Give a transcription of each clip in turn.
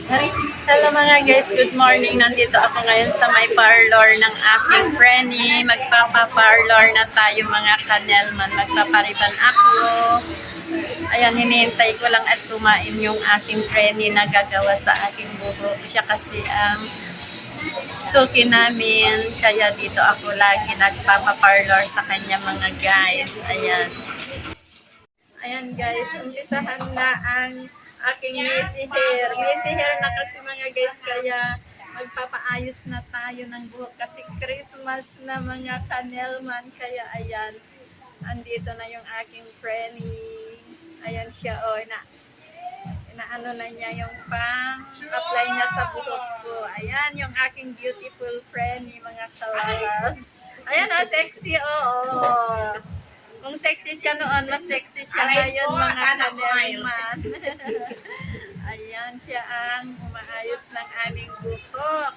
Hello mga guys, good morning. Nandito ako ngayon sa may parlor ng aking Frenny. Magpapa-parlor na tayo mga kanelman. Magpapariban ako. Ayan, hinihintay ko lang at kumain yung aking Frenny na gagawa sa aking buhok. Siya kasi ang suki namin. Kaya dito ako lagi nagpapa-parlor sa kanya mga guys. Ayan. Ayan guys, umpisahan na ang aking messy hair. Messy hair na kasi mga guys, kaya magpapaayos na tayo ng buhok kasi Christmas na mga kanelman. Kaya ayan, andito na yung aking Frenny. Ayan siya, oh, inaano na niya yung pang-apply niya sa buhok ko. Ayan, yung aking beautiful Frenny, mga kalabs. Ayan, oh, sexy, oh. Kung sexy siya noon, mas sexy siya ngayon mga kanelman. Ayan siya ang umaayos ng aming buhok.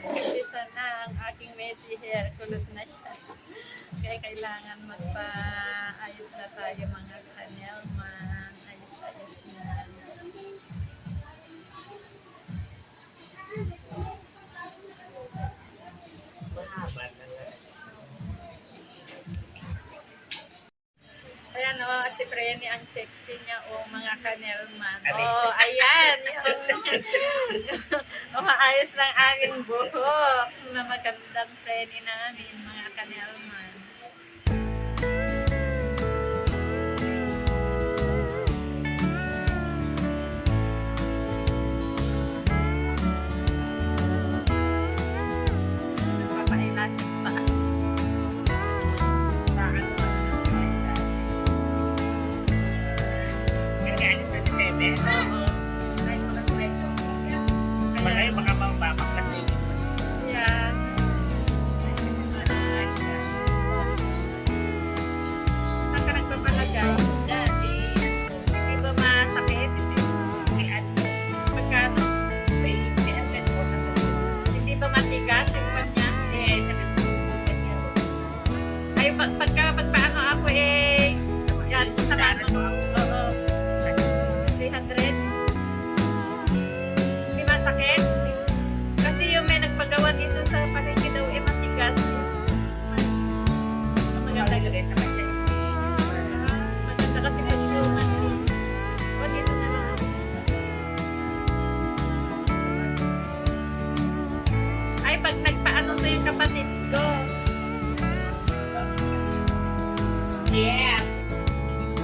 Umpisa na ang aking messy hair. Kulot na siya. Kaya kailangan magpa-ayos na tayo mga kanelman. Ayos-ayos na. Ayan o, si Frenny ang sexy niya o mga kanelman. Oh, ayan. Yung umaayos ng aming buhok na magandang Frenny namin mga kanelman. Nagpapa-eyelashes pa. Alis na December. Oo. Naman kayo, baka mapapaklas na yun. Yan. Saan ka nagpapalagay? Dati, Hindi ba masakit? may ano, Pagkano? may advent ko sa Hindi ba matigas yung kanya? eh, sa katutunan niya. Ay, pagka magpaano ako eh, yan, sa mano. Oo. 300. Hindi masakit? Kasi yung may nagpagawa dito sa palengke daw eh matigas. Maganda Maganda sa kanya. Maganda kasi pagluman. O, dito na lang ako. Ay, pag nagpaano to yung kapatid ko. Yeah!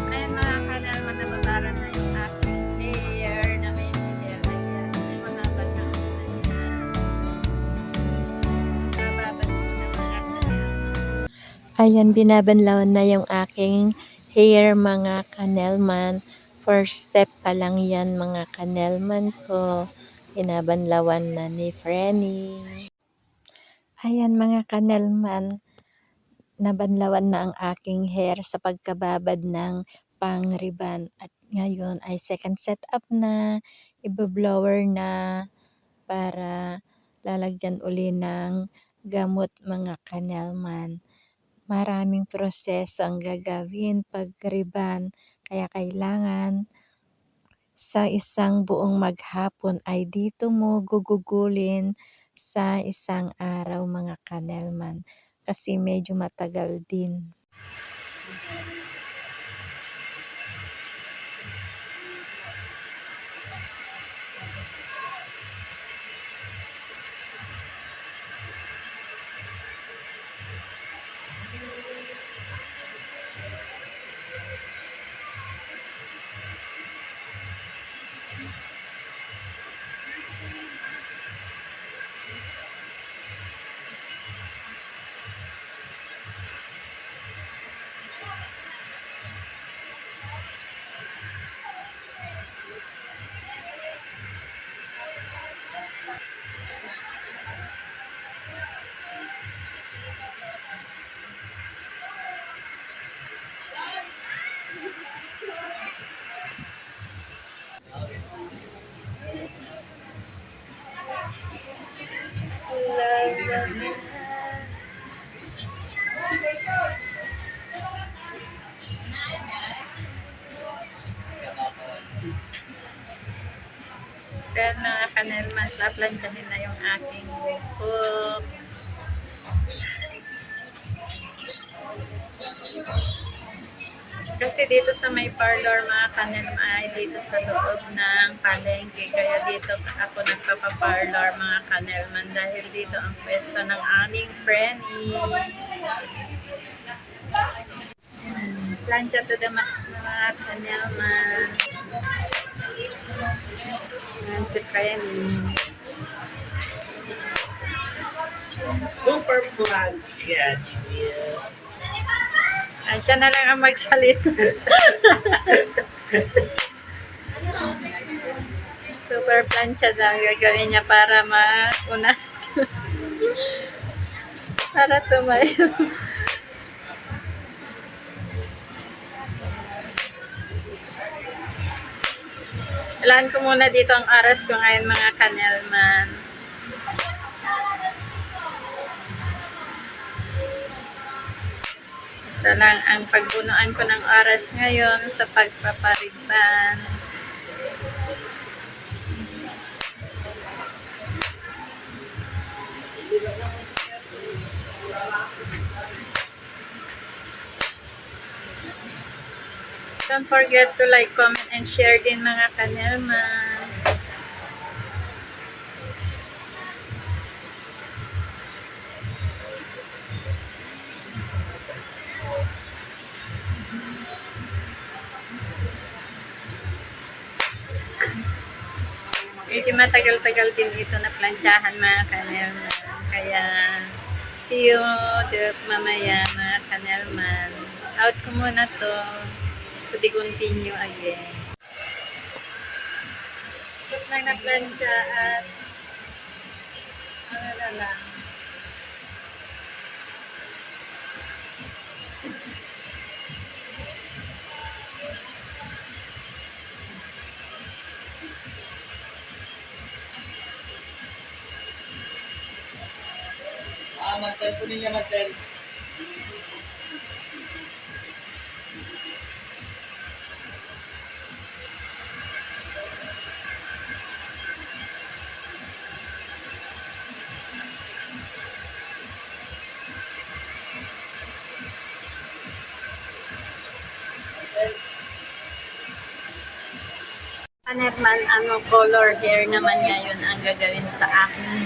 Ayun mga kanalman, nababara na yung aking hair na may hair. Ayan, may mahaba na ako na yan. Bababad ko na mga kanalman. Ayan, binabanlawan na yung aking hair mga kanelman. First step pa lang yan mga kanelman ko. Binabanlawan na ni Frenny. Ayan mga kanelman, nabanlawan na ang aking hair sa pagkababad ng pang-riban. At ngayon ay second setup na, ibablower na para lalagyan uli ng gamot mga kanelman. Maraming proseso ang gagawin pag riban, kaya kailangan sa isang buong maghapon ay dito mo gugugulin sa isang araw mga kanelman kasi medyo matagal din. Kaya mga kanelman, plaplansyahin na yung aking buhok. Kasi dito sa may parlor mga kanelman ay dito sa loob ng palengke. Kaya dito ako nagpapaparlor mga kanelman dahil dito ang pwesto ng aming Frenny. Plancha to the max na mga kanelman. Yan si Frenny. Super plug. Yeah. Ay, siya na lang ang magsalita. Super plancha daw gagawin niya para mauna. Para tumayo. Ilaan ko muna dito ang oras ko ngayon mga kanelman. Ito lang ang pagbunuan ko ng oras ngayon sa pagpaparigban. Don't forget to like, comment, and share din mga kanelman. Medyo matagal-tagal din ito na plansyahan mga kanelman. Kaya, see you mamaya mga kanelman. Out ko muna to. To be continue again. Tapos na na-plansya at ano na lang. Magtel po ninyo, magtel. Kanelman, ano color hair naman ngayon ang gagawin sa akin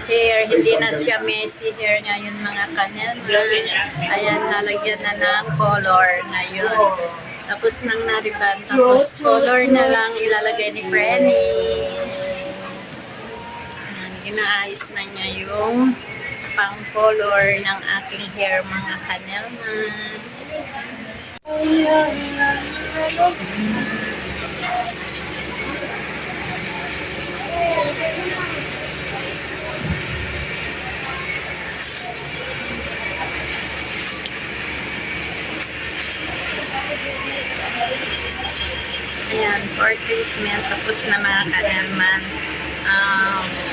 hair. Hindi na siya messy hair ngayon mga kanelman. Ayan, lalagyan na ng color ngayon. Tapos nang nariban, tapos color na lang ilalagay ni Frenny. Inaayos na niya yung pang color ng aking hair mga kanelman. Ayan, for treatment, tapos na mga kanelman.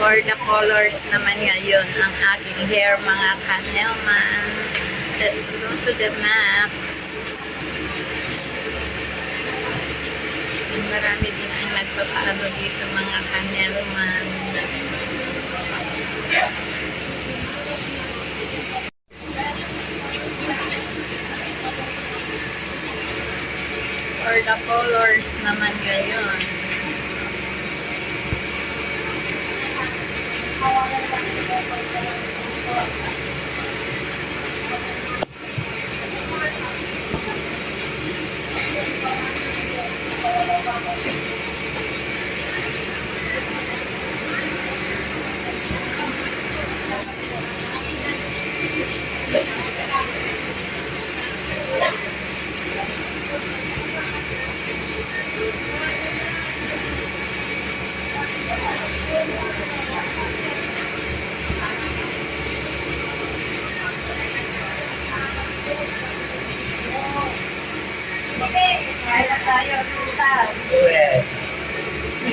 For the colors naman ngayon, ang aking hair mga kanelman. Let's go to the max. Marami din ang nagpapaano dito mga kanelman. For the colors naman ngayon.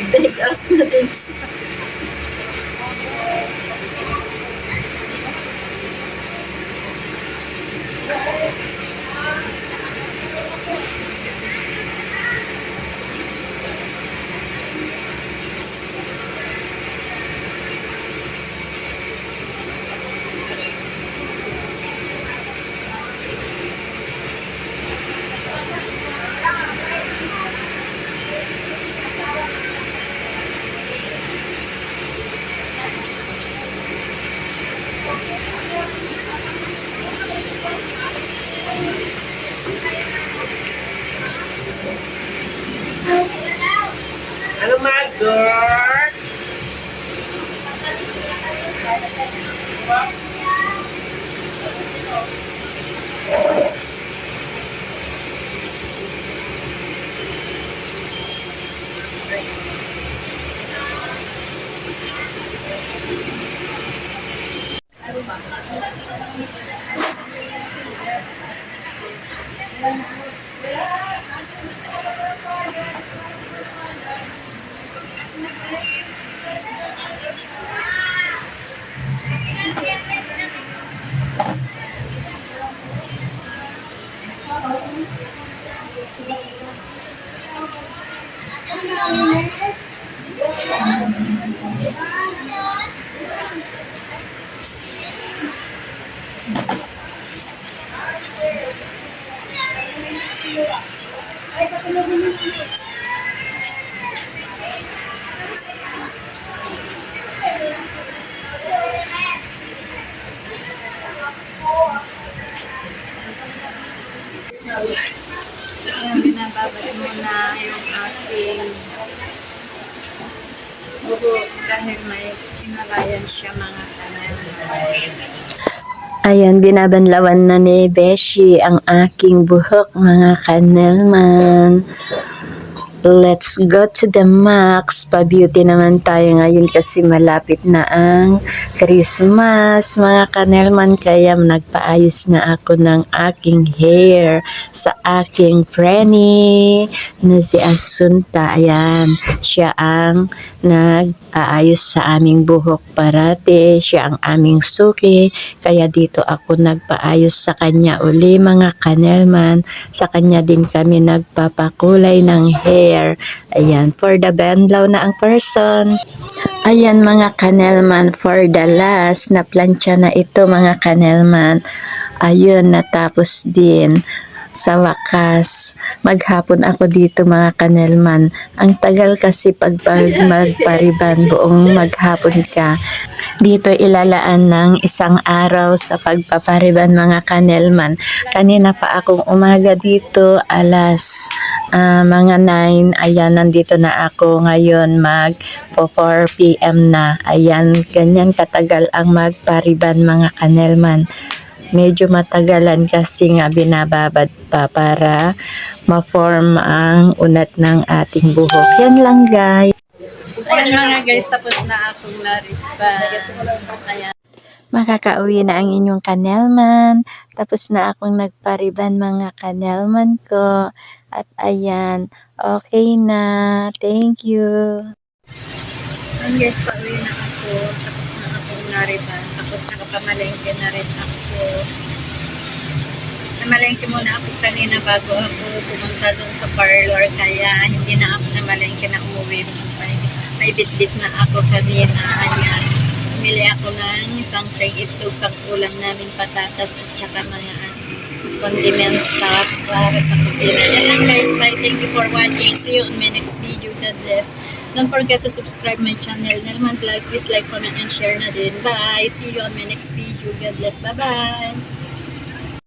Take out na din siya. Ano Magor? Ayan, binababad muna yung aking buho dahil may pinalayan siya mga kanel. Ayan, binabanlawan na ni Beshi ang aking buhok mga kanelman. Let's go to the max. Pa-beauty naman tayo ngayon kasi malapit na ang Christmas, mga kanelman. Kaya nagpaayos na ako ng aking hair sa aking Frenny na si Asunta. Ayan, siya ang nag-aayos sa aming buhok parate. Siya ang aming suki. Kaya dito ako nagpaayos sa kanya uli, mga kanelman. Sa kanya din kami nagpapakulay ng hair. Ayan, for the banlaw na ang person. Ayan mga kanelman, for the last na plancha na ito mga kanelman. Ayun, natapos din. Sa wakas, maghapon ako dito mga kanelman. Ang tagal kasi pag magpariban, buong maghapon ka. Dito ilalaan ng isang araw sa pagpapariban mga kanelman. Kanina pa akong umaga dito, alas mga 9. Ayan, nandito na ako ngayon 4 p.m. na. Ayan, ganyan katagal ang magpariban mga kanelman. Medyo matagalan kasi nga binababad pa para ma-form ang unat ng ating buhok. Yan lang guys. Ayan mga guys, tapos na akong nariban. Ayan. Makakauwi na ang inyong kanelman. Tapos na akong nagpariban mga kanelman ko. At ayan, okay na. Thank you. Ayan guys, pauwi na ako. Tapos na akong nariban. Tapos nakapamalengke na rin ako. Namalengke muna ako kanina bago ako pumunta dun sa parlor. Kaya hindi na ako namalengke na umuwi. May bit-bit na ako kanina. Ayan. Bumili ako ng isang tray itlog pang ulam namin patatas at saka mga condiments para sa kusina. Yan lang guys. Bye. Thank you for watching. See you on my next video. God bless. Don't forget to subscribe my channel. Nelman Vlog. Please like, comment, and share na din. Bye. See you on my next video. God bless. Bye-bye.